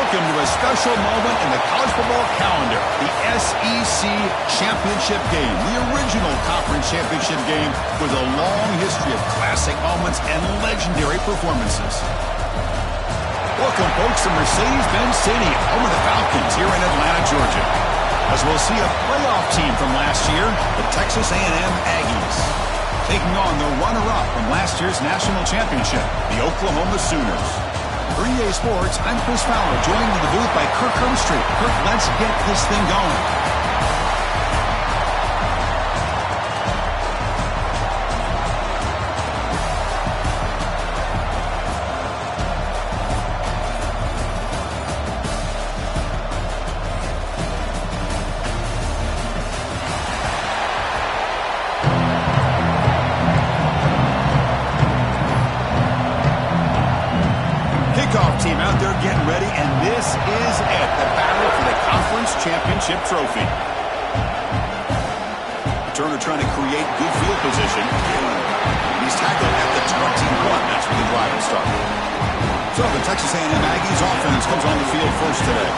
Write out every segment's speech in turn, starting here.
Welcome to a special moment in the college football calendar, the SEC Championship Game, the original conference championship game with a long history of classic moments and legendary performances. Welcome, folks, to Mercedes-Benz Stadium, home of the Falcons here in Atlanta, Georgia, as we'll see a playoff team from last year, the Texas A&M Aggies, taking on the runner-up from last year's national championship, the Oklahoma Sooners. For EA Sports, I'm Chris Fowler, joined in the booth by Kirk Herbstreit. Kirk, let's get this thing going. Team out there getting ready, and this is it, the battle for the conference championship trophy. Turner trying to create good field position. He's tackled at the 21. That's where the drive will start. So the Texas A&M Aggies offense comes on the field first today.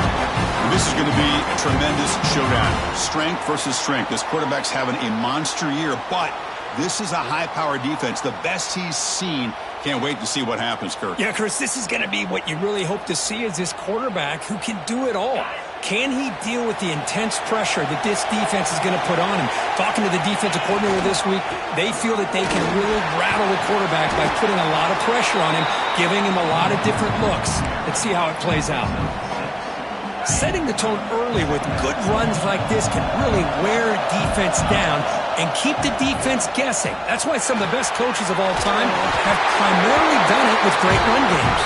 And this is going to be a tremendous showdown. Strength versus strength. This quarterback's having a monster year, but this is a high-powered defense, the best he's seen. Can't wait to see what happens, Kirk. Yeah, Chris, this is going to be what you really hope to see is this quarterback who can do it all. Can he deal with the intense pressure that this defense is going to put on him? Talking to the defensive coordinator this week, they feel that they can really rattle the quarterback by putting a lot of pressure on him, giving him a lot of different looks. Let's see how it plays out. Setting the tone early with good runs like this can really wear defense down and keep the defense guessing. That's why some of the best coaches of all time have primarily done it with great run games.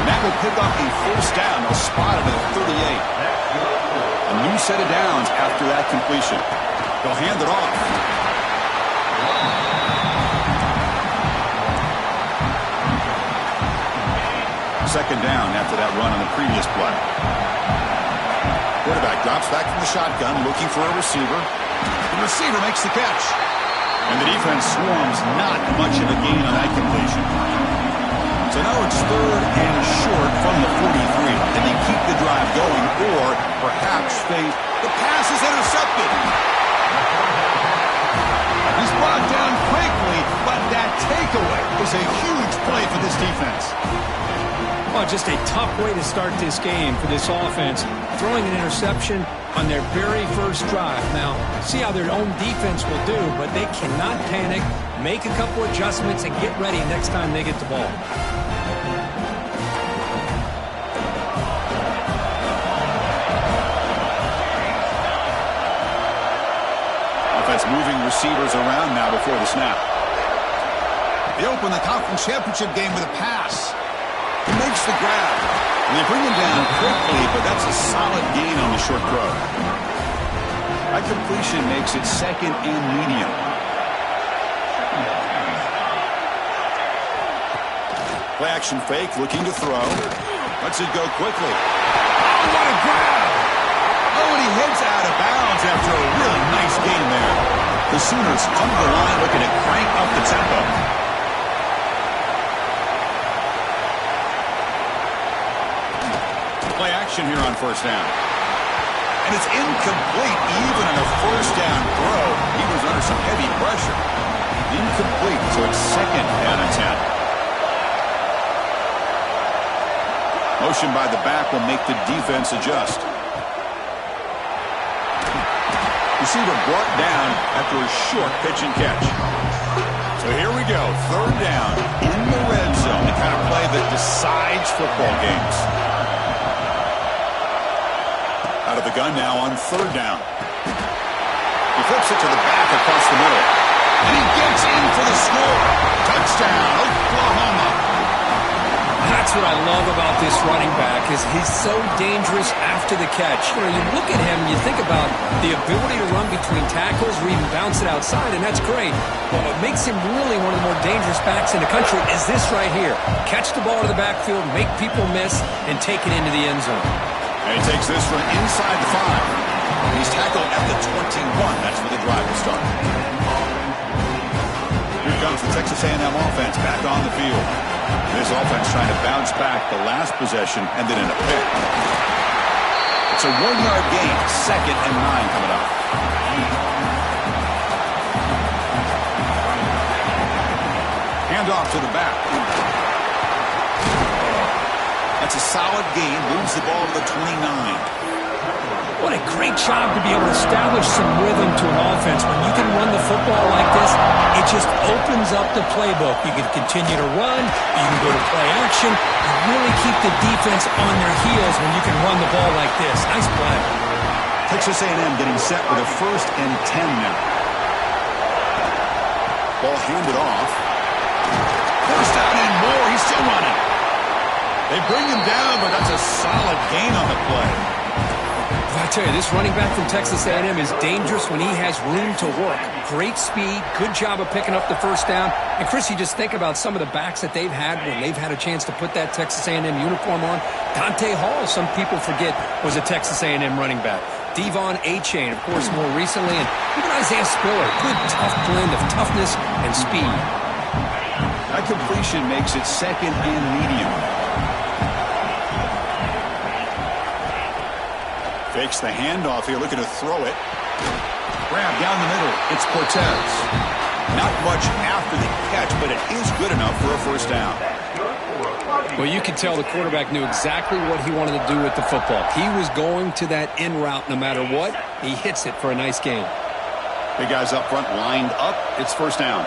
And that will pick up a first down. They'll spot it at 38. A new set of downs after that completion. They'll hand it off. Second down after that run on the previous play. Quarterback drops back from the shotgun, looking for a receiver. The receiver makes the catch. And the defense swarms, not much of a gain on that completion. So now it's third and short from the 43. Can they keep the drive going, or perhaps the pass is intercepted? He's brought down quickly, but that takeaway is a huge play for this defense. Well, just a tough way to start this game for this offense, throwing an interception on their very first drive. Now, see how their own defense will do, but they cannot panic, make a couple adjustments, and get ready next time they get the ball. Offense moving receivers around now before the snap. They open the conference championship game with a pass. He makes the grab. And they bring him down quickly, but that's a solid gain on the short throw. That completion makes it second and medium. Play action fake, looking to throw. Lets it go quickly. Oh, what a grab! Oh, and he heads out of bounds after a really nice gain there. The Sooners come to the line looking to crank up the tempo. Play action here on first down. And it's incomplete even on a first down throw. He was under some heavy pressure. Incomplete, so it's second down and 10. Motion by the back will make the defense adjust. Receiver brought down after a short pitch and catch. So here we go, third down in the red zone, the kind of play that decides football games. Out of the gun now on third down. He flips it to the back across the middle. And he gets in for the score. Touchdown, Oklahoma. That's what I love about this running back is he's so dangerous after the catch. You know, you look at him, you think about the ability to run between tackles or even bounce it outside, and that's great. But what makes him really one of the more dangerous backs in the country is this right here. Catch the ball to the backfield, make people miss, and take it into the end zone. And he takes this from inside the 5. He's tackled at the 21. That's where the drive will start. Here comes the Texas A&M offense back on the field. This offense trying to bounce back the last possession and then in a pick. It's a 1-yard gain, 2nd and 9 coming up. Handoff to the back. That's a solid gain, moves the ball to the 29. What a great job to be able to establish some rhythm to an offense. When you can run the football like this, it just opens up the playbook. You can continue to run. You can go to play action. You really keep the defense on their heels when you can run the ball like this. Nice play. Texas A&M getting set with a 1st and 10 now. Ball handed off. First down and more. He's still running. They bring him down, but that's a solid gain on the play. I tell you, this running back from Texas A&M is dangerous when he has room to work. Great speed, good job of picking up the first down. And, Chris, you just think about some of the backs that they've had when they've had a chance to put that Texas A&M uniform on. Dante Hall, some people forget, was a Texas A&M running back. Devon Achane, of course, more recently. And even Isaiah Spiller, good, tough blend of toughness and speed. That completion makes it 2nd and medium. Fakes the handoff here, looking to throw it. Grab down the middle. It's Cortez. Not much after the catch, but it is good enough for a first down. Well, you could tell the quarterback knew exactly what he wanted to do with the football. He was going to that in route no matter what. He hits it for a nice gain. Big guys up front lined up. It's first down.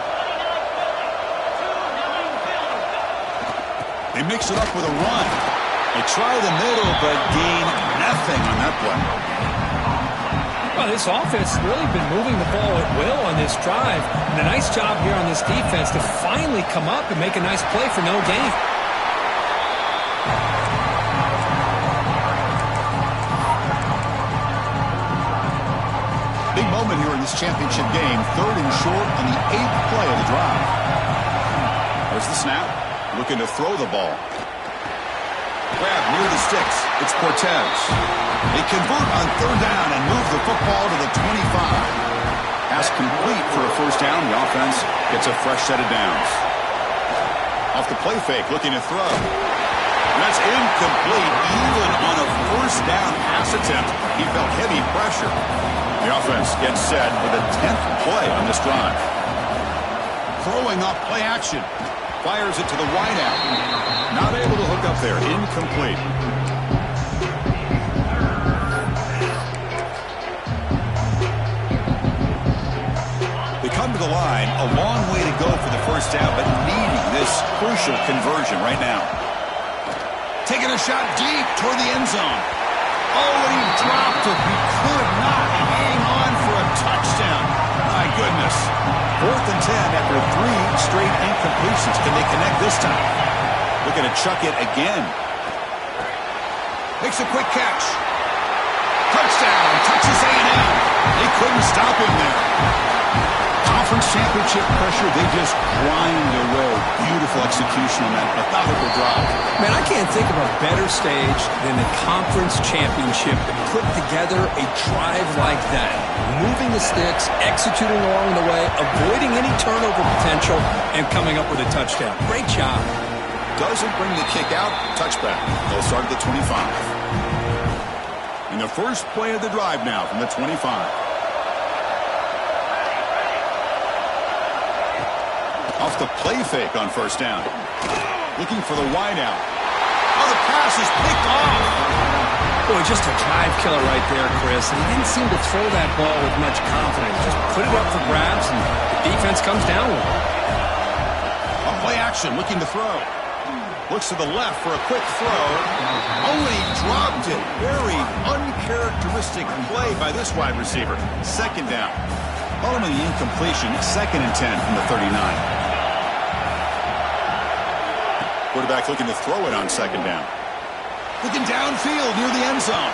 They mix it up with a run. They try the middle, but gain nothing on that play. Well, this offense has really been moving the ball at will on this drive. And a nice job here on this defense to finally come up and make a nice play for no gain. Big moment here in this championship game. 3rd and short on the 8th play of the drive. There's the snap. Looking to throw the ball. Grab near the sticks. It's Cortez. They convert on 3rd down and move the football to the 25. Pass complete for a first down. The offense gets a fresh set of downs. Off the play fake, looking to throw. That's incomplete. Even on a first down pass attempt, he felt heavy pressure. The offense gets set for the 10th play on this drive. Throwing off play action. Fires it to the wideout. Not able to hook up there. Incomplete. They come to the line. A long way to go for the first down, but needing this crucial conversion right now. Taking a shot deep toward the end zone. Oh, and he dropped it. He could not hang on for a touchdown. My goodness. 4th and 10 after 3 straight incompletions. Can they connect this time? Looking to chuck it again. Makes a quick catch. Touchdown, Texas A&M. They couldn't stop him there. Conference championship pressure, they just grind away. Beautiful execution on that methodical drive. Man, I can't think of a better stage than the conference championship to put together a drive like that. Moving the sticks, executing along the way, avoiding any turnover potential, and coming up with a touchdown. Great job. Doesn't bring the kick out. Touchback. They'll start at the 25. In the first play of the drive now from the 25. Off the play fake on first down. Looking for the wideout. Oh, the pass is picked off. Boy, just a drive killer right there, Chris. And he didn't seem to throw that ball with much confidence. Just put it up for grabs, and the defense comes down with it. On play action, looking to throw. Looks to the left for a quick throw. Only dropped it. Very uncharacteristic play by this wide receiver. 2nd down. Following the incompletion, 2nd and 10 from the 39. Quarterback looking to throw it on 2nd down. Looking downfield near the end zone.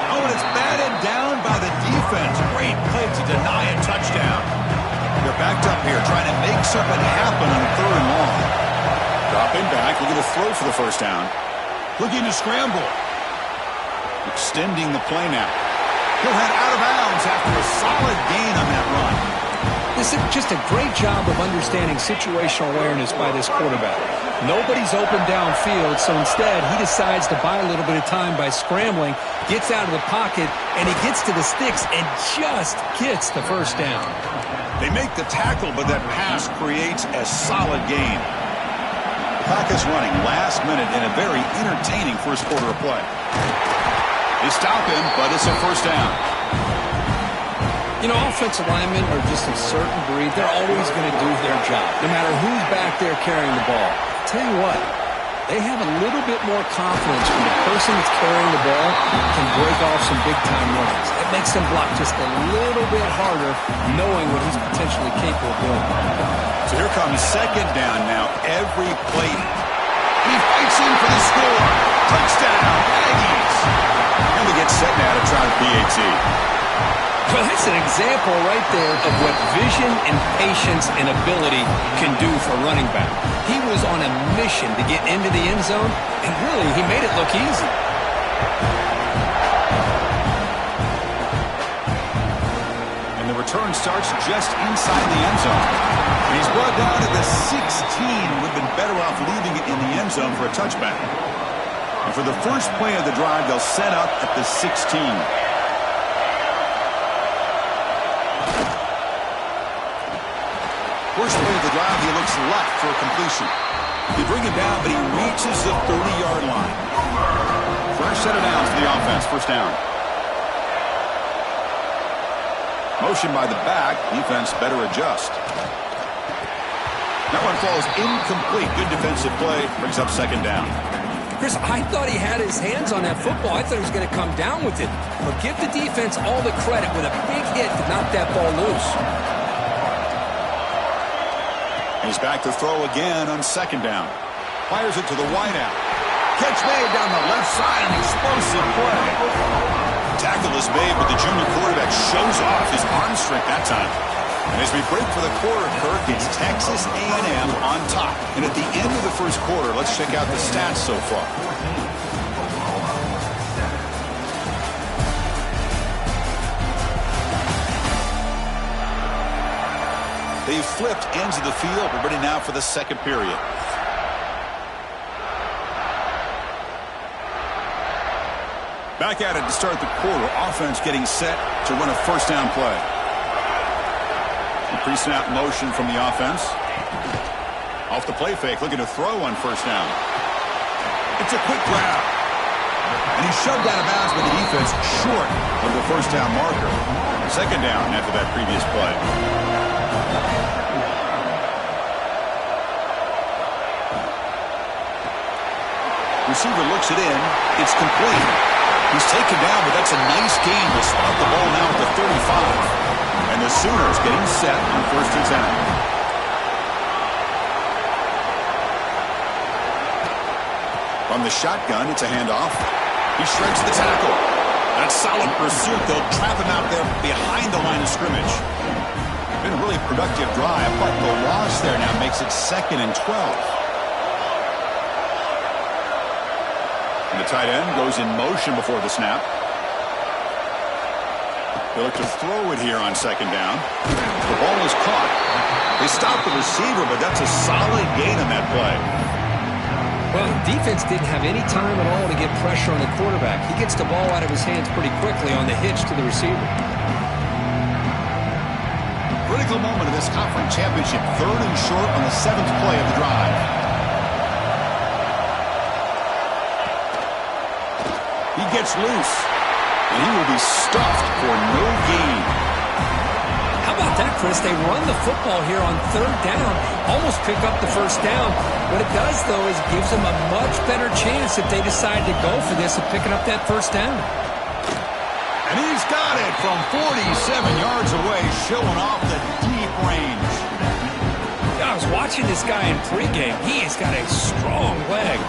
Oh, and it's batted down by the defense. Great play to deny a touchdown. They're backed up here trying to make something happen on 3rd and long. Dropping back, looking to throw for the first down. Looking to scramble. Extending the play now. He'll head out of bounds after a solid gain on that run. This This is just a great job of understanding situational awareness by this quarterback. Nobody's open downfield, so instead he decides to buy a little bit of time by scrambling, gets out of the pocket, and he gets to the sticks and just gets the first down. They make the tackle, but that pass creates a solid gain. The clock is running last minute in a very entertaining first quarter of play. They stop him, but it's a first down. You know, offensive linemen are just a certain breed. They're always going to do their job, no matter who's back there carrying the ball. Tell you what, they have a little bit more confidence when the person that's carrying the ball can break off some big-time runs. It makes them block just a little bit harder, knowing what he's potentially capable of doing. So here comes second down now. Every play. He fights in for the score. Touchdown, Aggies. And they get set now to try the PAT. Well, that's an example right there of what vision and patience and ability can do for a running back. He was on a mission to get into the end zone, and really, he made it look easy. And the return starts just inside the end zone. And he's brought down to the 16. Would have been better off leaving it in the end zone for a touchback. And for the first play of the drive, they'll set up at the 16. First play of the drive, he looks left for a completion. They bring him down, but he reaches the 30-yard line. First set of downs for the offense, first down. Motion by the back, defense better adjust. That one falls incomplete. Good defensive play, brings up second down. Chris, I thought he had his hands on that football. I thought he was going to come down with it. But give the defense all the credit with a big hit to knock that ball loose. He's back to throw again on second down. Fires it to the wideout. Catch made down the left side, an explosive play. Tackle is made, but the junior quarterback shows off his arm strength that time. And as we break for the quarter, Kirk, it's Texas A&M on top. And at the end of the first quarter, let's check out the stats so far. They've flipped ends of the field. We're ready now for the second period. Back at it to start the quarter. Offense getting set to run a first down play. Pre-snap motion from the offense. Off the play fake, looking to throw on first down. It's a quick grab. And he's shoved out of bounds by the defense short of the first down marker. Second down after that previous play. Receiver looks it in. It's complete. He's taken down, but that's a nice gain. We'll spot the ball now at the 35. And the Sooners getting set on first and 10. From the shotgun, it's a handoff. He shreds the tackle. That's solid pursuit. They'll trap him out there behind the line of scrimmage. Been a really productive drive, but the loss there now makes it 2nd and 12. The tight end goes in motion before the snap. They look to throw it here on second down. The ball is caught. They stop the receiver, but that's a solid gain on that play. Well, the defense didn't have any time at all to get pressure on the quarterback. He gets the ball out of his hands pretty quickly on the hitch to the receiver. Critical moment of this conference championship. 3rd and short on the 7th play of the drive. He gets loose, and he will be stuffed for no gain. How about that, Chris? They run the football here on 3rd down, almost pick up the first down. What it does, though, is gives them a much better chance if they decide to go for this of picking up that first down. And he's got it from 47 yards away, showing off the deep range. I was watching this guy in pregame. He has got a strong leg.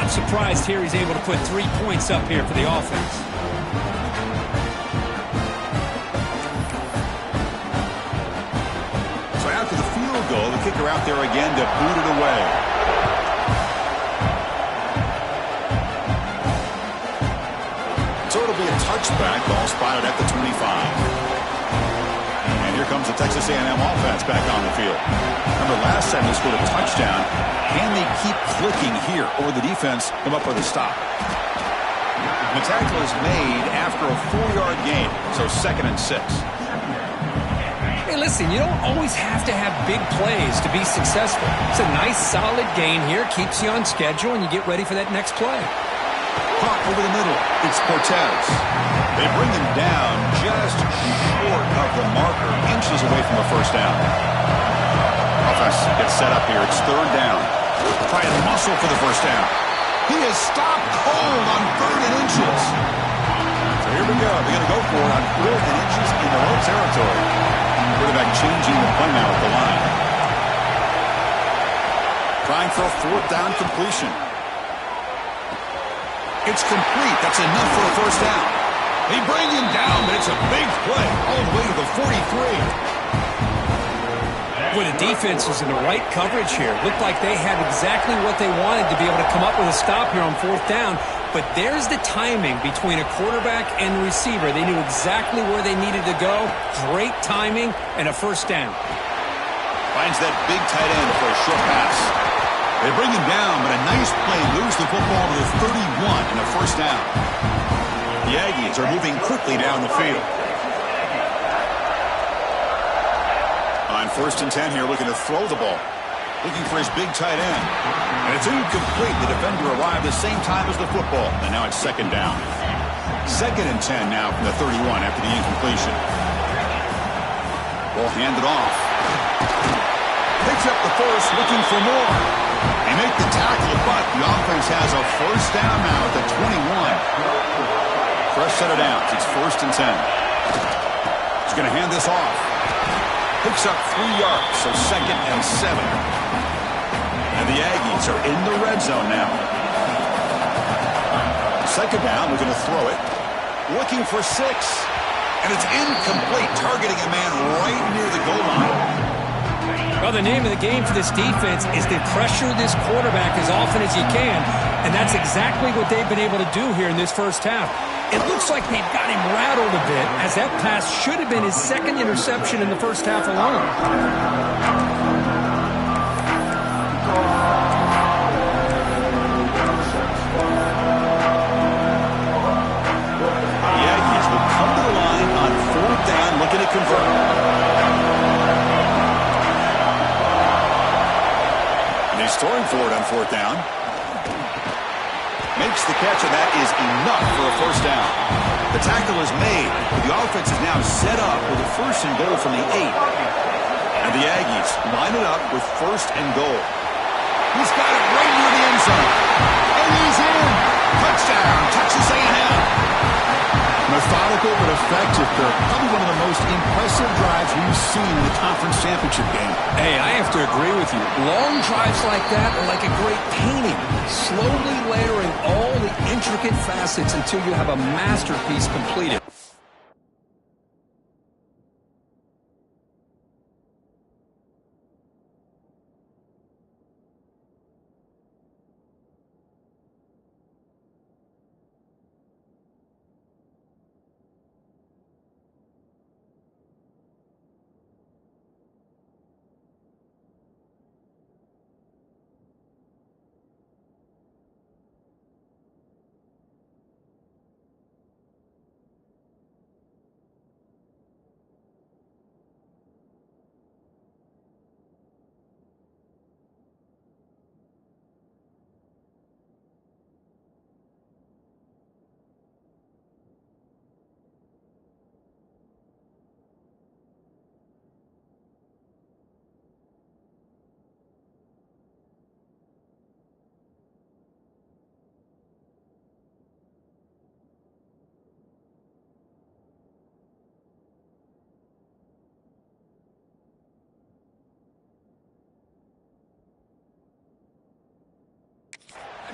I'm surprised here he's able to put 3 points up here for the offense. So after the field goal, the kicker out there again to boot it away. So it'll be a touchback. Ball spotted at the 25. And here comes the Texas A&M offense back on the field. Remember, last time they scored a touchdown. Can they keep clicking here, or the defense come up with a stop? The tackle is made after a 4-yard gain, so 2nd and 6. Hey, listen, you don't always have to have big plays to be successful. It's a nice, solid gain here, keeps you on schedule, and you get ready for that next play. Hawk over the middle. It's Cortez. They bring him down just short of the marker, inches away from a first down. Offense gets set up here. It's 3rd down. Try and muscle for the first down. He is stopped cold on 3rd and inches. So here we go. They're going to go for it on 4th and inches in their own territory. Quarterback changing the play now at the line. Trying for a 4th down completion. It's complete. That's enough for a first down. They bring him down, but it's a big play all the way to the 43. Well, the defense was in the right coverage here. Looked like they had exactly what they wanted to be able to come up with a stop here on 4th down. But there's the timing between a quarterback and the receiver. They knew exactly where they needed to go. Great timing and a first down. Finds that big tight end for a short pass. They bring him down, but a nice play moves the football to the 31 and a first down. The Aggies are moving quickly down the field. On 1st and 10 here, looking to throw the ball. Looking for his big tight end. And it's incomplete. The defender arrived the same time as the football. And now it's 2nd down. 2nd and 10 now from the 31 after the incompletion. Ball handed off. Picks up the first, looking for more. They make the tackle, but the offense has a first down now at the 21. Fresh set of downs. It's 1st and 10. He's going to hand this off. Picks up 3 yards, so 2nd and 7. And the Aggies are in the red zone now. 2nd down, we're going to throw it. Looking for 6. And it's incomplete, targeting a man right near the goal line. Well, the name of the game for this defense is to pressure this quarterback as often as you can, and that's exactly what they've been able to do here in this first half. It looks like they've got him rattled a bit, as that pass should have been his 2nd interception in the first half alone. The Aggies will come to the line on 4th down, looking to convert. He's throwing for it on 4th down. Makes the catch, and that is enough for a first down. The tackle is made, but the offense is now set up with a 1st and goal from the 8. And the Aggies line it up with 1st and goal. He's got it right near the end zone. And he's in. Touchdown, Texas A&M. Methodical but effective, Kirk. Probably one of the most impressive drives we've seen in the conference championship game. Hey, I have to agree with you. Long drives like that are like a great painting. Slowly layering all the intricate facets until you have a masterpiece completed.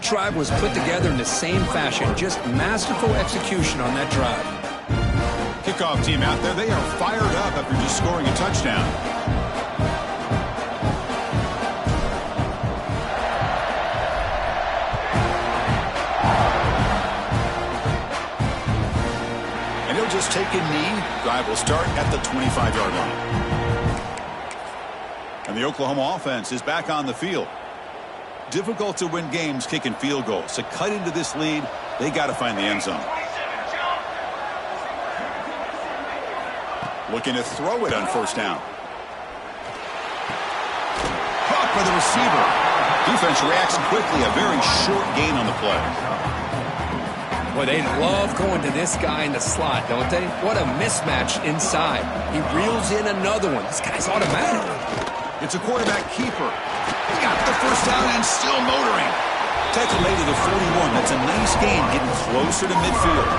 Drive was put together in the same fashion. Just masterful execution on that drive. Kickoff team out there, they are fired up after just scoring a touchdown. And he'll just take a knee. Drive will start at the 25-yard line. And the Oklahoma offense is back on the field. Difficult to win games kicking field goals. To cut into this lead, they got to find the end zone. Looking to throw it on first down. Caught by the receiver. Defense reacts quickly. A very short gain on the play. Boy, they love going to this guy in the slot, don't they? What a mismatch inside. He reels in another one. This guy's automatic. It's a quarterback keeper. He got the first down and still motoring. Tackle made it at 41. That's a nice gain, getting closer to midfield.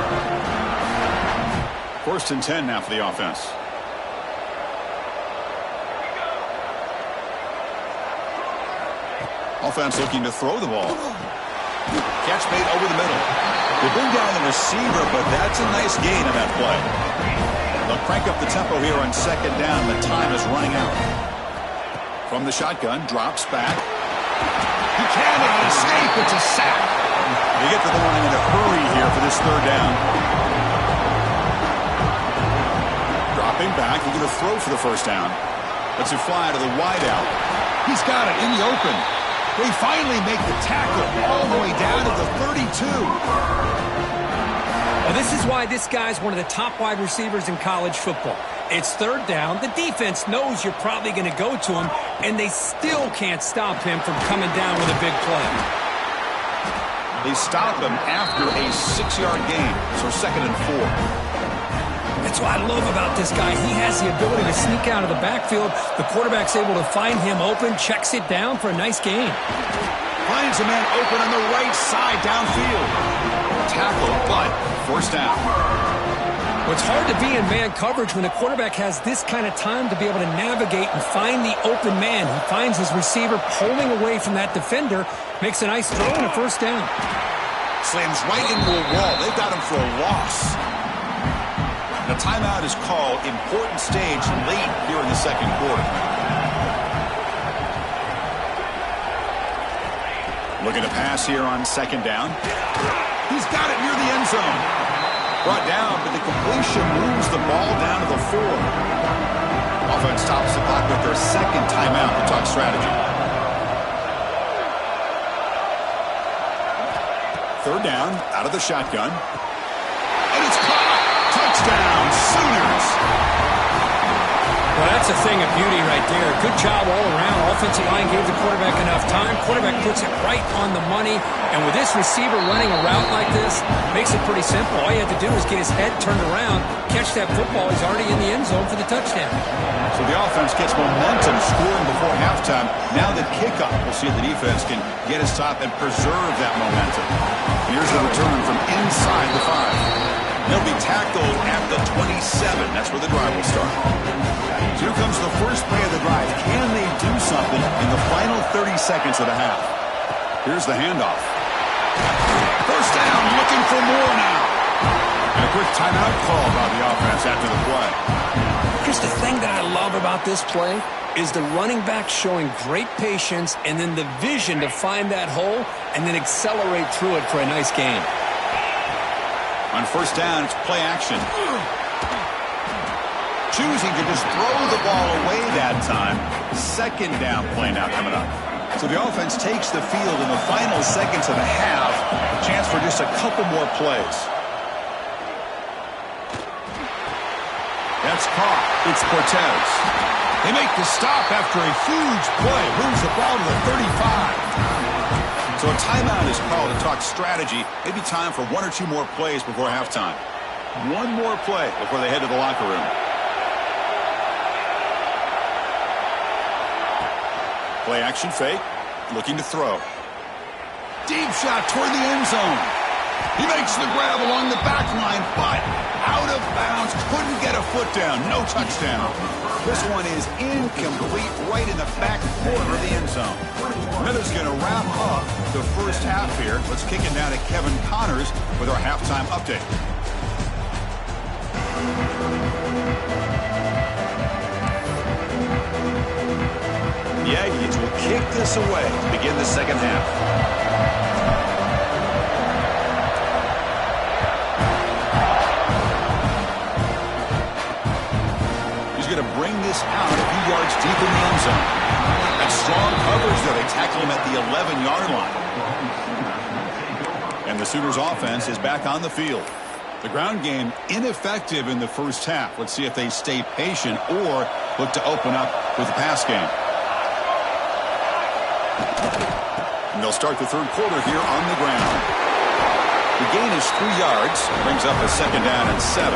1st and 10 now for the offense. Offense looking to throw the ball. Catch made over the middle. They bring down the receiver, but that's a nice gain on that play. They'll crank up the tempo here on 2nd down. The time is running out. From the shotgun, drops back. He cannot escape. It's a sack. They get to the line in a hurry here for this 3rd down. Dropping back. He's going to throw for the first down. Lets it fly to the wideout. He's got it in the open. They finally make the tackle all the way down to the 32. Well, this is why this guy's one of the top wide receivers in college football. It's 3rd down. The defense knows you're probably going to go to him, and they still can't stop him from coming down with a big play. They stop him after a 6-yard gain, so 2nd and 4. That's what I love about this guy. He has the ability to sneak out of the backfield. The quarterback's able to find him open, checks it down for a nice gain. Finds a man open on the right side downfield. Tackle, but first down. Well, it's hard to be in man coverage when the quarterback has this kind of time to be able to navigate and find the open man. He finds his receiver pulling away from that defender, makes a nice throw and a first down. Slams right into a wall. They've got him for a loss. The timeout is called. Important stage late here in the 2nd quarter. Looking to pass here on 2nd down. He's got it near the end zone. Brought down, but the completion moves the ball down to the 4. Offense stops the clock with their 2nd timeout to talk strategy. 3rd down, out of the shotgun. And it's caught. Touchdown, Sooners. Well, that's a thing of beauty right there. Good job all around. Offensive line gave the quarterback enough time. Quarterback puts it right on the money. And with this receiver running a route like this, makes it pretty simple. All you have to do is get his head turned around, catch that football. He's already in the end zone for the touchdown. So the offense gets momentum scoring before halftime. Now the kickoff, we'll see if the defense can get a stop and preserve that momentum. Here's the return from inside the 5. They'll be tackled at the 27. That's where the drive will start. So here comes the first play of the drive. Can they do something in the final 30 seconds of the half? Here's the handoff. First down, looking for more now. And a quick timeout call by the offense after the play. Here's the thing that I love about this play is the running back showing great patience and then the vision to find that hole and then accelerate through it for a nice gain. On first down, it's play action. Choosing to just throw the ball away that time. 2nd down play now coming up. So the offense takes the field in the final seconds of the half. Chance for just a couple more plays. That's caught. It's Cortez. They make the stop after a huge play. Moves the ball to the 35. So a timeout is called to talk strategy. Maybe time for 1 or 2 more plays before halftime. 1 more play before they head to the locker room. Play action fake. Looking to throw. Deep shot toward the end zone. He makes the grab along the back line, but out of bounds. Couldn't get a foot down. No touchdown. This one is incomplete right in the back corner of the end zone. Miller's going to wrap up the first half here. Let's kick it down to Kevin Connors with our halftime update. The Aggies will kick this away to begin the 2nd half. pass out a few yards deep in the end zone. That's strong coverage there. They tackle him at the 11-yard line. And the Sooners offense is back on the field. The ground game ineffective in the first half. Let's see if they stay patient or look to open up with the pass game. And they'll start the third quarter here on the ground. The gain is 3 yards. Brings up a 2nd down and 7.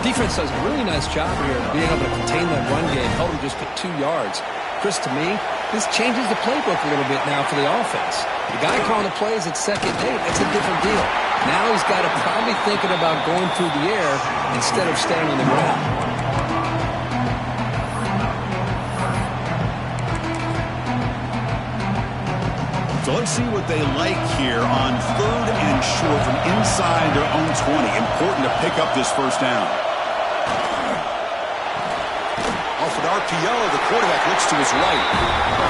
Defense does a really nice job here of being able to contain that run game, held them just to 2 yards. Chris, to me, this changes the playbook a little bit now for the offense. The guy calling the plays at 2nd and 8, that's a different deal. Now he's got to probably thinking about going through the air instead of staying on the ground. So let's see what they like here on 3rd and short from inside their own 20. Important to pick up this first down. Off an RPO, the quarterback looks to his right.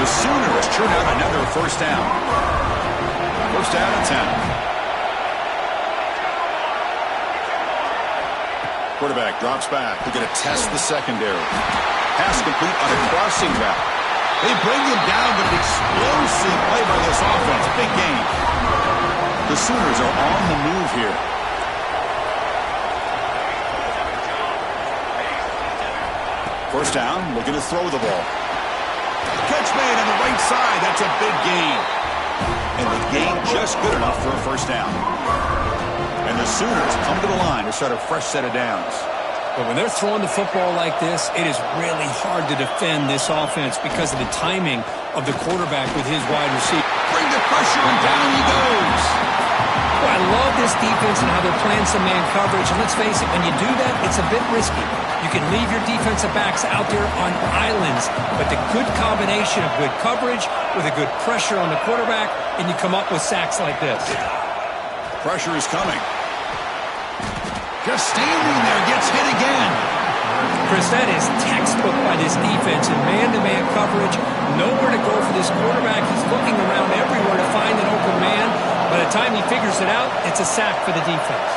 The Sooners churn out another first down. First down and 10. Quarterback drops back. They're going to test the secondary. Pass complete on a crossing route. They bring him down, but an explosive play by this offense. Big game. The Sooners are on the move here. First down, looking to throw the ball. Catch made on the right side. That's a big gain. And the gain just good enough for a first down. And the Sooners come to the line to start a fresh set of downs. But when they're throwing the football like this, it is really hard to defend this offense because of the timing of the quarterback with his wide receiver. Bring the pressure, and down he goes. Well, I love this defense and how they're playing some man coverage. And let's face it, when you do that, it's a bit risky. You can leave your defensive backs out there on islands, but the good combination of good coverage with a good pressure on the quarterback, and you come up with sacks like this. Pressure is coming. Just standing there, gets hit again. Chris, that is textbook by this defense in man-to-man coverage. Nowhere to go for this quarterback. He's looking around everywhere to find an open man. By the time he figures it out, it's a sack for the defense.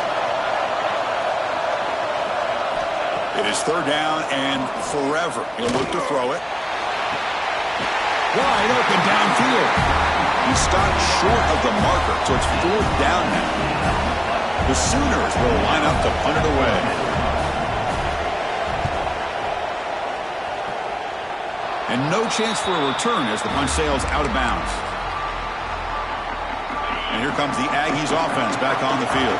It is 3rd down and forever. He'll look to throw it. Wide open downfield. He stopped short of the marker, so it's 4th down now. The Sooners will line up to punt it away. And no chance for a return as the punt sails out of bounds. And here comes the Aggies offense back on the field.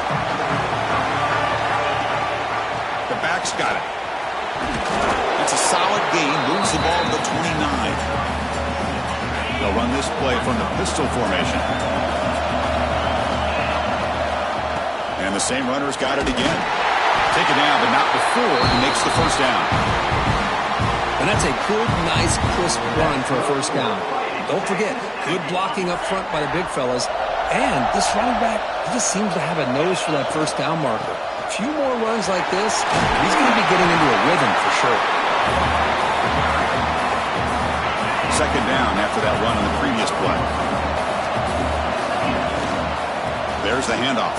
The back's got it. That's a solid gain. Moves the ball to the 29. They'll run this play from the pistol formation. And the same runner's got it again. Taken down, but not before he makes the first down. And that's a good, nice, crisp run for a first down. Don't forget, good blocking up front by the big fellas. And this running back, he just seems to have a nose for that first down marker. A few more runs like this, he's going to be getting into a rhythm for sure. 2nd down after that run on the previous play. There's the handoff.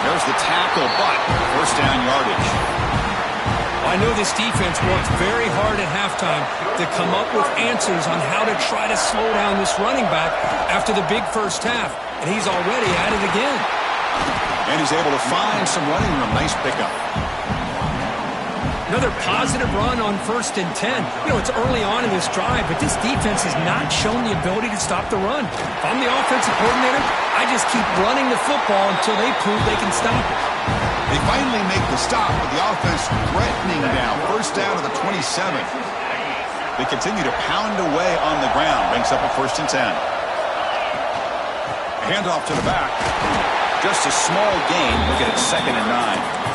There's the tackle, but first down yardage. I know this defense worked very hard at halftime to come up with answers on how to try to slow down this running back after the big first half, and he's already at it again. And he's able to find some running room. Nice pickup. Another positive run on 1st and 10. You know, it's early on in this drive, but this defense has not shown the ability to stop the run. If I'm the offensive coordinator, I just keep running the football until they prove they can stop it. They finally make the stop, with the offense threatening now. First down to the 27. They continue to pound away on the ground. Brings up a 1st and 10. Handoff to the back. Just a small gain. Look at it, 2nd and 9.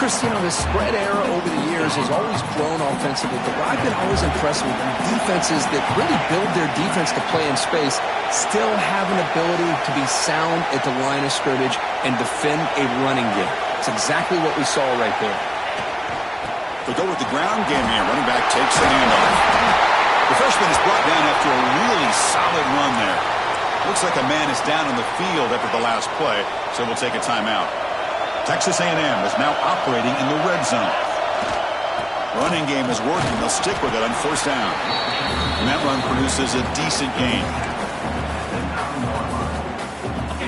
Chris, you know, the spread era over the years has always grown offensively, but I've been always impressed with defenses that really build their defense to play in space, still have an ability to be sound at the line of scrimmage and defend a running game. It's exactly what we saw right there. They'll go with the ground game here. Running back takes the handoff. The freshman is brought down after a really solid run there. Looks like a man is down on the field after the last play, so we'll take a timeout. Texas A&M is now operating in the red zone. Running game is working. They'll stick with it on first down. And that run produces a decent gain.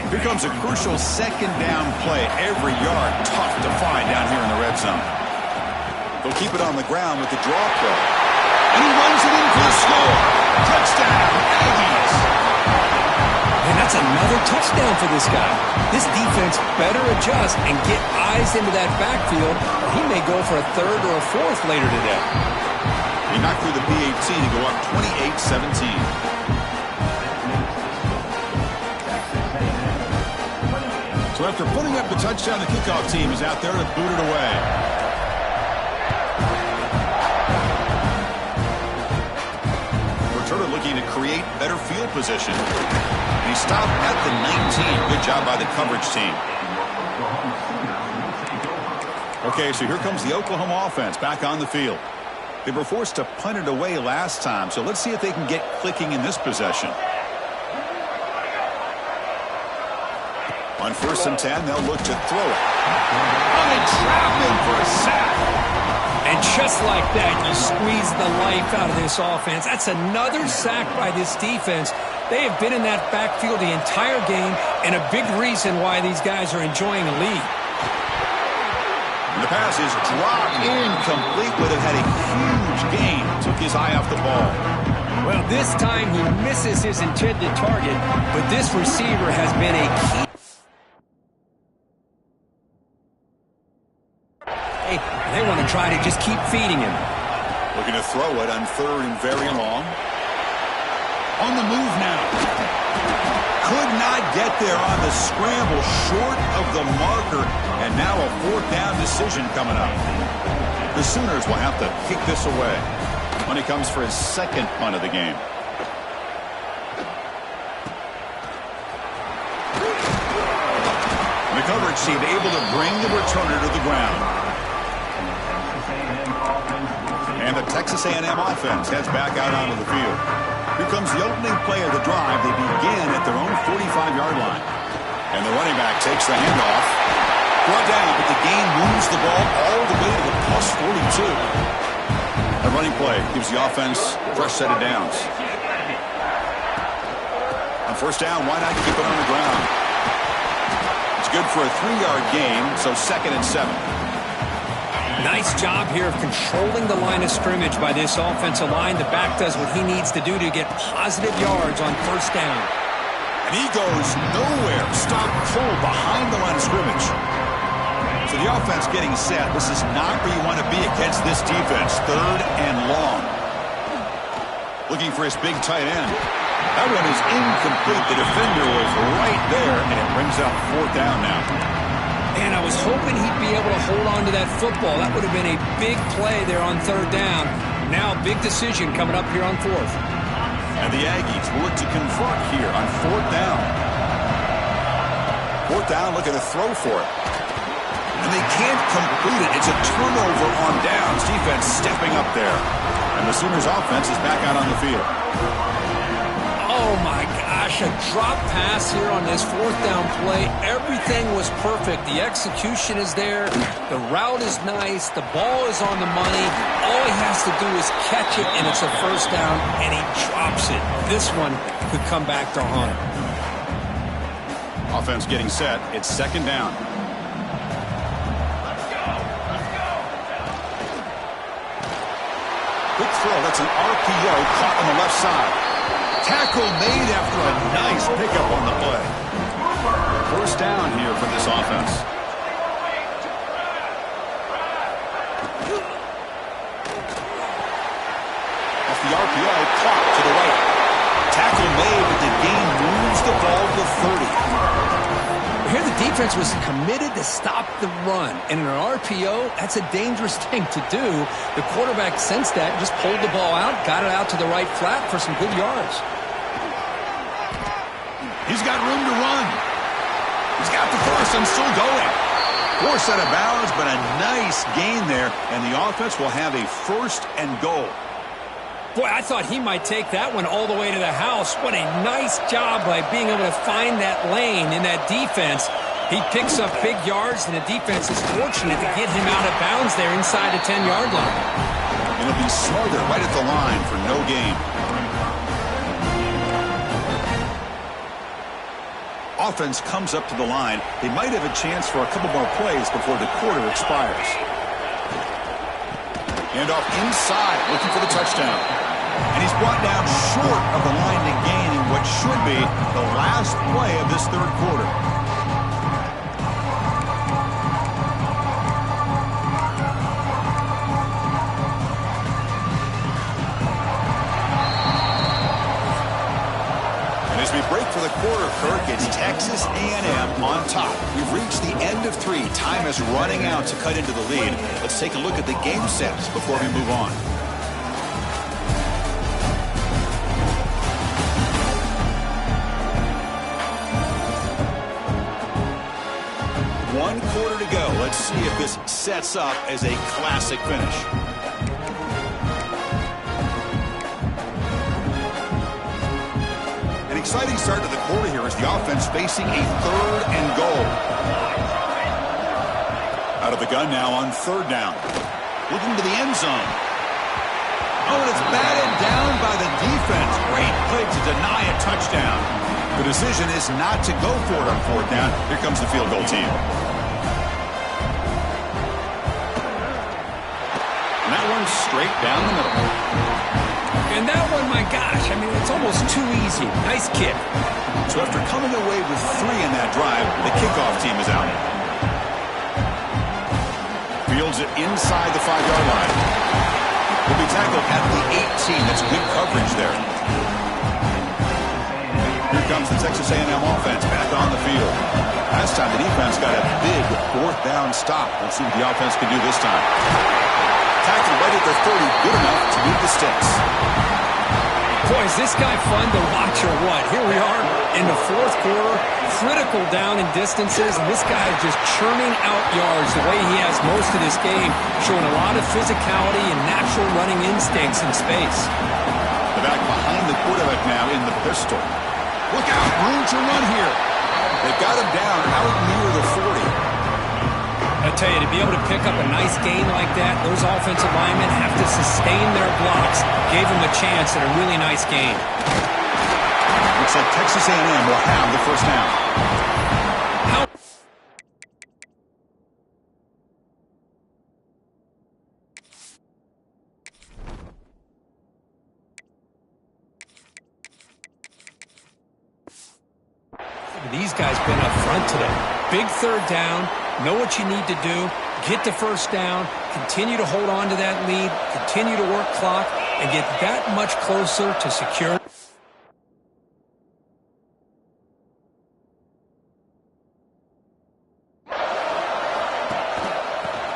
Here comes a crucial second down play. Every yard tough to find down here in the red zone. They'll keep it on the ground with the draw play. And he runs it in for the score. Touchdown, Aggies. And that's another touchdown for this guy. This defense better adjust and get eyes into that backfield, or he may go for a third or a fourth later today. He knocked through the PAT to go up 28-17. So after putting up the touchdown, the kickoff team is out there to boot it away. Returner looking to create better field position. And he stopped at the 19. Good job by the coverage team. Okay, so here comes the Oklahoma offense back on the field. They were forced to punt it away last time, so let's see if they can get clicking in this possession. On 1st and 10, they'll look to throw it. Oh, they trap him for a sack. And just like that, you squeeze the life out of this offense. That's another sack by this defense. They have been in that backfield the entire game, and a big reason why these guys are enjoying a lead. The pass is dropped incomplete, but it had a huge gain. Took his eye off the ball. Well, this time he misses his intended target, but this receiver has been a key. They want to try to just keep feeding him. Looking to throw it on 3rd and very long. On the move now. Could not get there on the scramble, short of the marker, and now a 4th down decision coming up. The Sooners will have to kick this away when he comes for his 2nd punt of the game. The coverage team able to bring the returner to the ground. And the Texas A&M offense heads back out onto the field. Here comes the opening play of the drive. They begin at their own 45-yard line. And the running back takes the handoff. Brought down, but the gain moves the ball all the way to the plus 42. A running play gives the offense a fresh set of downs. On 1st down, why not keep it on the ground? It's good for a 3-yard gain, so 2nd and 7. Nice job here of controlling the line of scrimmage by this offensive line. The back does what he needs to do to get positive yards on 1st down. And he goes nowhere. Stop cold behind the line of scrimmage. So the offense getting set. This is not where you want to be against this defense. 3rd and long. Looking for his big tight end. That one is incomplete. The defender was right there, and it brings up 4th down now. And I was hoping he'd be able to hold on to that football. That would have been a big play there on 3rd down. Now, big decision coming up here on 4th. And the Aggies will look to convert here on 4th down. 4th down, looking to throw for it. And they can't complete it. It's a turnover on downs. Defense stepping up there. And the Sooners offense is back out on the field. Oh, my gosh, a drop pass here on this 4th down play. Everything was perfect. The execution is there. The route is nice. The ball is on the money. All he has to do is catch it, and it's a 1st down, and he drops it. This one could come back to haunt him. Offense getting set. It's 2nd down. Quick throw. That's an RPO caught on the left side. Tackle made after a nice pickup on the play. 1st down here for this offense. Off the RPO, clock to the right. Tackle made, but the gain moves the ball to 30. Here the defense was committed to stop the run. And in an RPO, that's a dangerous thing to do. The quarterback sensed that, just pulled the ball out, got it out to the right flat for some good yards. He's got room to run. He's got the 1st and still going. 4th out of bounds, but a nice gain there. And the offense will have a 1st and goal. Boy, I thought he might take that one all the way to the house. What a nice job by being able to find that lane in that defense. He picks up big yards, and the defense is fortunate to get him out of bounds there inside the 10-yard line. It'll be Smoother right at the line for no gain. Offense comes up to the line. They might have a chance for a couple more plays before the quarter expires. Hand off inside, looking for the touchdown. And he's brought down short of the line to gain in what should be the last play of this third quarter. As we break for the quarter, Kirk, it's Texas A&M on top. We've reached the end of 3. Time is running out to cut into the lead. Let's take a look at the game sets before we move on. One quarter to go. Let's see if this sets up as a classic finish. Exciting start to the quarter here as the offense facing a 3rd and goal. Out of the gun now on 3rd down. Looking to the end zone. Oh, and it's batted down by the defense. Great play to deny a touchdown. The decision is not to go for it on 4th down. Here comes the field goal team. And that one's straight down the middle. And that one, my gosh, I mean, it's almost too easy. Nice kick. So after coming away with 3 in that drive, the kickoff team is out. Fields it inside the 5-yard line. Will be tackled at the 18. That's good coverage there. Here comes the Texas A&M offense back on the field. Last time the defense got a big 4th down stop. Let's see what the offense can do this time. Tackle right at the 30, good enough to move the sticks. Boy, is this guy fun to watch or what? Here we are in the 4th quarter, critical down in distances, and this guy is just churning out yards the way he has most of this game, showing a lot of physicality and natural running instincts in space. The back behind the quarterback now in the pistol. Look out, room to run here. They've got him down out near the 40. I tell you, to be able to pick up a nice gain like that, those offensive linemen have to sustain their blocks. Gave them a chance at a really nice gain. Looks like Texas A&M will have the 1st down. These guys been up front today. Big 3rd down. Know what you need to do. Get the 1st down. Continue to hold on to that lead. Continue to work clock and get that much closer to secure.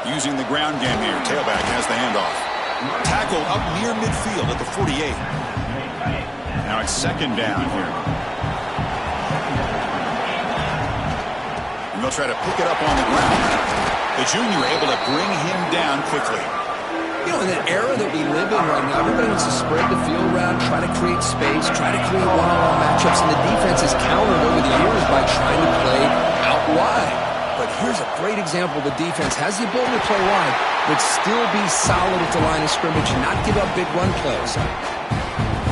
Using the ground game here. Tailback has the handoff. Tackle up near midfield at the 48. Now it's 2nd down here. And they'll try to pick it up on the ground. The junior able to bring him down quickly. You know, in the era that we live in right now, everybody wants to spread the field around, try to create space, try to create one-on-one matchups, and the defense has countered over the years by trying to play out wide. But here's a great example. The defense has the ability to play wide, but still be solid at the line of scrimmage and not give up big run plays.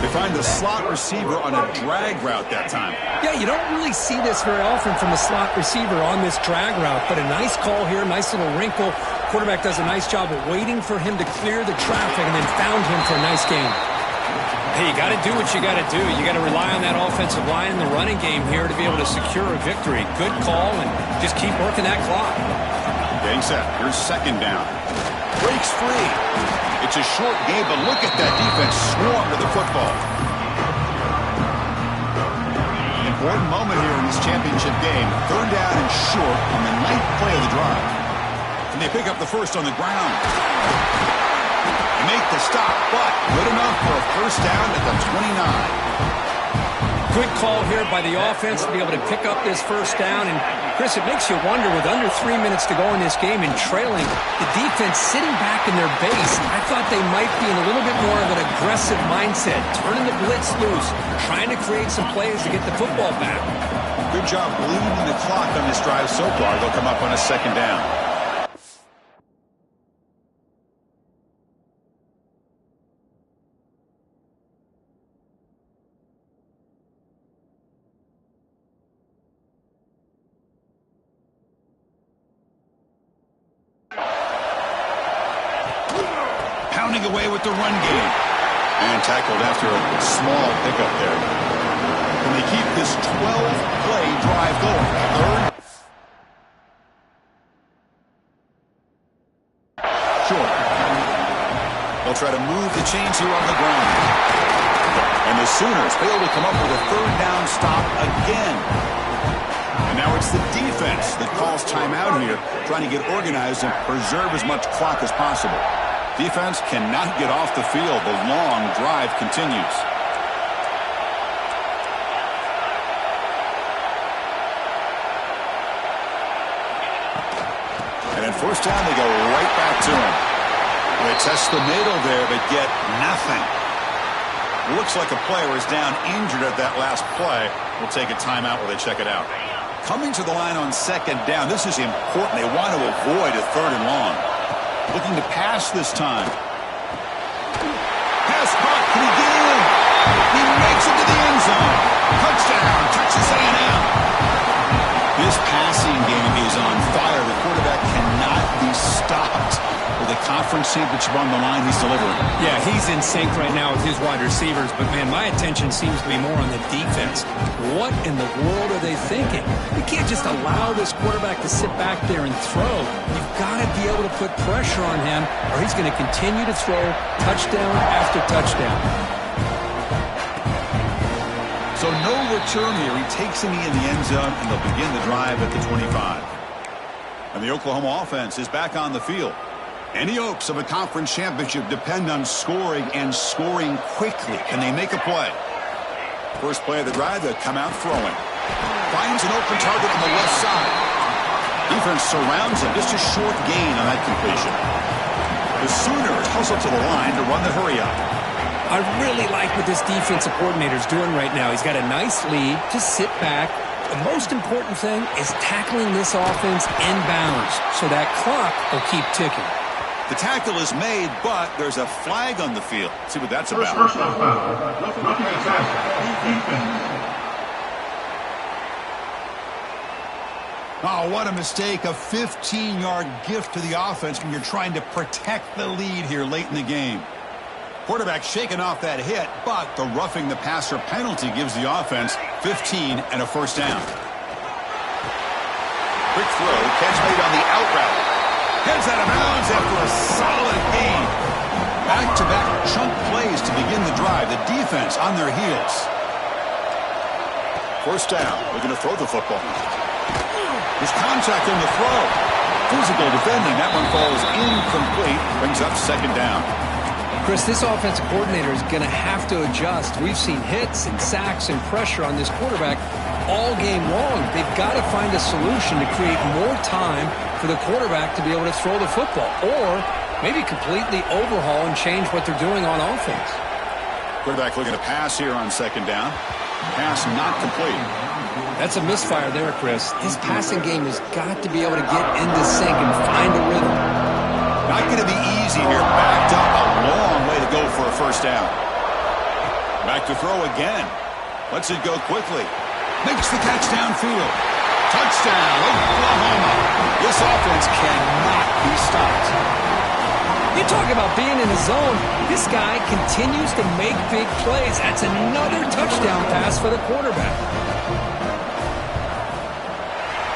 They find the slot receiver on a drag route that time. Yeah, you don't really see this very often from a slot receiver on this drag route, but a nice call here, nice little wrinkle. Quarterback does a nice job of waiting for him to clear the traffic and then found him for a nice gain. Hey, you got to do what you got to do. You got to rely on that offensive line in the running game here to be able to secure a victory. Good call, and just keep working that clock. Getting set. Here's 2nd down. Breaks free. It's a short game, but look at that defense swarm to the football. Important moment here in this championship game. 3rd down and short on the 9th play of the drive. And they pick up the 1st on the ground. They make the stop, but good enough for a 1st down at the 29. Good call here by the offense to be able to pick up this 1st down. And, Chris, it makes you wonder, with under 3 minutes to go in this game and trailing, the defense sitting back in their base. I thought they might be in a little bit more of an aggressive mindset, turning the blitz loose, trying to create some plays to get the football back. Good job bleeding the clock on this drive so far. They'll come up on a second down. Pounding away with the run game. And tackled after a small pickup there. And they keep this 12-play drive going. Third. Short. They'll try to move the chains here on the ground. And the Sooners fail to come up with a third down stop again. And now it's the defense that calls timeout here, trying to get organized and preserve as much clock as possible. Defense cannot get off the field. The long drive continues. And then first down, they go right back to him. They test the middle there, but get nothing. Looks like a player is down injured at that last play. We'll take a timeout while they check it out. Coming to the line on second down, this is important. They want to avoid a third and long. Looking to pass this time. Pass caught. Can he get in? He makes it to the end zone. Touchdown, Texas A&M. This passing game is on fire. The quarterback cannot be stopped. With a conference championship on the line, he's delivering. Yeah, he's in sync right now with his wide receivers. But, man, my attention seems to be more on the defense. What in the world are they thinking? You can't just allow this quarterback to sit back there and throw. You've got to be able to put pressure on him, or he's going to continue to throw touchdown after touchdown. So no return here. He takes him in the end zone, and they'll begin the drive at the 25. And the Oklahoma offense is back on the field. Any hopes of a conference championship depend on scoring and scoring quickly. Can they make a play? First play of the drive, they come out throwing. Finds an open target on the left side. Defense surrounds him. Just a short gain on that completion. The Sooners hustle to the line to run the hurry up. I really like what this defensive coordinator is doing right now. He's got a nice lead. Just sit back. The most important thing is tackling this offense inbounds so that clock will keep ticking. The tackle is made, but there's a flag on the field. Let's see what that's about. First down foul. Roughing the tackle. Oh, what a mistake. A 15-yard gift to the offense when you're trying to protect the lead here late in the game. Quarterback shaking off that hit, but the roughing the passer penalty gives the offense 15 and a first down. Quick throw, catch made on the out route. Heads out of bounds after a solid gain. Back-to-back chunk plays to begin the drive. The defense on their heels. First down. They're going to throw the football. There's contact on the throw. Physical defending. That one falls incomplete. Brings up second down. Chris, this offensive coordinator is going to have to adjust. We've seen hits and sacks and pressure on this quarterback all game long. They've got to find a solution to create more time for the quarterback to be able to throw the football, or maybe completely overhaul and change what they're doing on offense. Quarterback looking to pass here on second down. Pass not complete. That's a misfire there, Chris. This passing game has got to be able to get into sync and find a rhythm. Not going to be easy here. Backed up a long way to go for a first down. Back to throw again. Lets it go quickly. Makes the catch downfield. Touchdown, Oklahoma. This offense cannot be stopped. You talk about being in the zone. This guy continues to make big plays. That's another touchdown pass for the quarterback.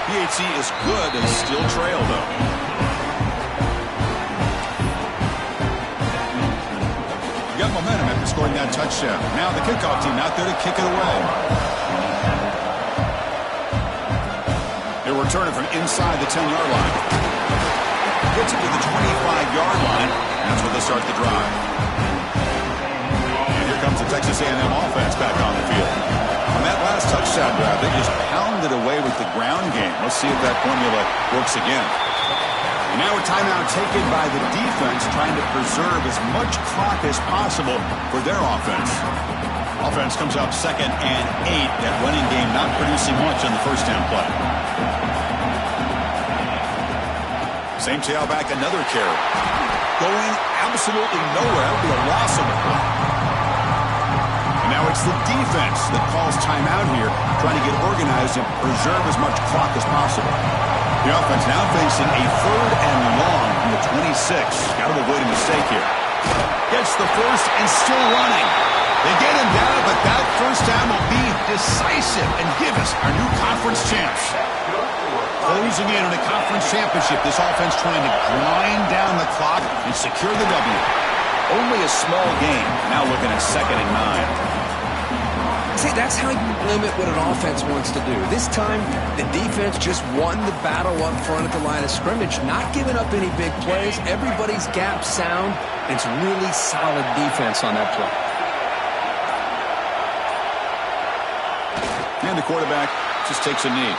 PHC is good and still trail, though. You got momentum after scoring that touchdown. Now the kickoff team out there to kick it away. They're returning from inside the 10-yard line. Gets it to the 25-yard line. That's where they start the drive. And here comes the Texas A&M offense back on the field. On that last touchdown drive, they just pounded away with the ground game. Let's see if that formula works again. And now a timeout taken by the defense, trying to preserve as much clock as possible for their offense. Offense comes up 2nd and 8. That running game not producing much on the first down play. Same tailback, another carry. Going absolutely nowhere. That would be a loss on the play. And now it's the defense that calls timeout here, trying to get organized and preserve as much clock as possible. The offense now facing a 3rd and long from the 26. Got to avoid a mistake here. Gets the first and still running. They get him down, but that first down will be decisive and give us our new conference champs. Closing in on a conference championship, this offense trying to grind down the clock and secure the W. Only a small game. Now looking at 2nd and 9. See, that's how you limit what an offense wants to do. This time, the defense just won the battle up front at the line of scrimmage, not giving up any big plays. Everybody's gap sound, and it's really solid defense on that play. And the quarterback just takes a knee.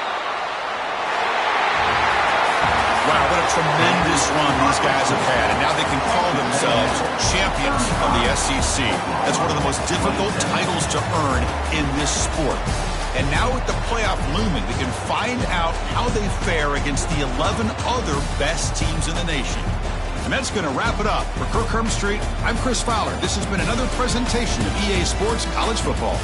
Wow, what a tremendous run these guys have had. And now they can call themselves champions of the SEC. That's one of the most difficult titles to earn in this sport. And now with the playoff looming, they can find out how they fare against the 11 other best teams in the nation. And that's going to wrap it up. For Kirk Hermstreet, I'm Chris Fowler. This has been another presentation of EA Sports College Football.